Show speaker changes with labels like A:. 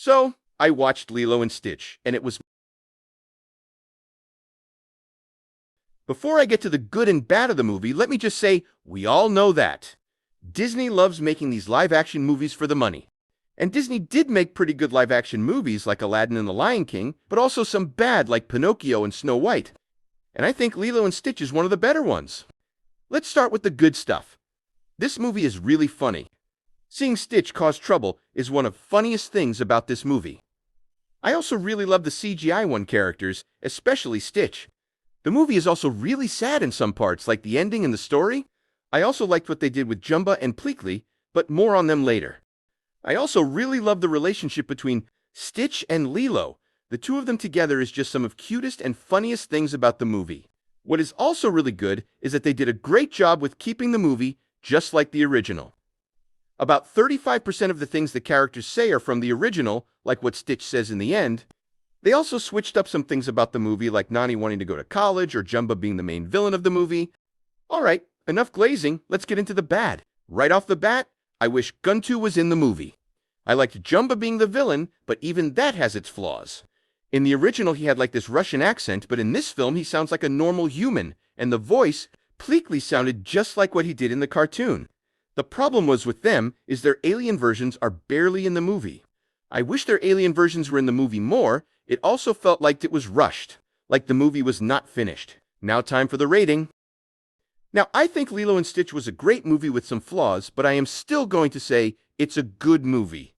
A: So, I watched Lilo and Stitch, and it was... Before I get to the good and bad of the movie, let me just say, we all know that Disney loves making these live-action movies for the money. And Disney did make pretty good live-action movies like Aladdin and the Lion King, but also some bad like Pinocchio and Snow White. And I think Lilo and Stitch is one of the better ones. Let's start with the good stuff. This movie is really funny. Seeing Stitch cause trouble is one of the funniest things about this movie. I also really love the CGI one characters, especially Stitch. The movie is also really sad in some parts, like the ending and the story. I also liked what they did with Jumba and Pleakley, but more on them later. I also really love the relationship between Stitch and Lilo. The two of them together is just some of the cutest and funniest things about the movie. What is also really good is that they did a great job with keeping the movie just like the original. About 35% of the things the characters say are from the original, like what Stitch says in the end. They also switched up some things about the movie, like Nani wanting to go to college or Jumba being the main villain of the movie. Alright, enough glazing, let's get into the bad. Right off the bat, I wish Guntu was in the movie. I liked Jumba being the villain, but even that has its flaws. In the original, he had like this Russian accent, but in this film, he sounds like a normal human, and the voice, Pleakley, sounded just like what he did in the cartoon. The problem was with them is their alien versions are barely in the movie. I wish their alien versions were in the movie more. It also felt like it was rushed, like the movie was not finished. Now time for the rating. Now, I think Lilo and Stitch was a great movie with some flaws, but I am still going to say it's a good movie.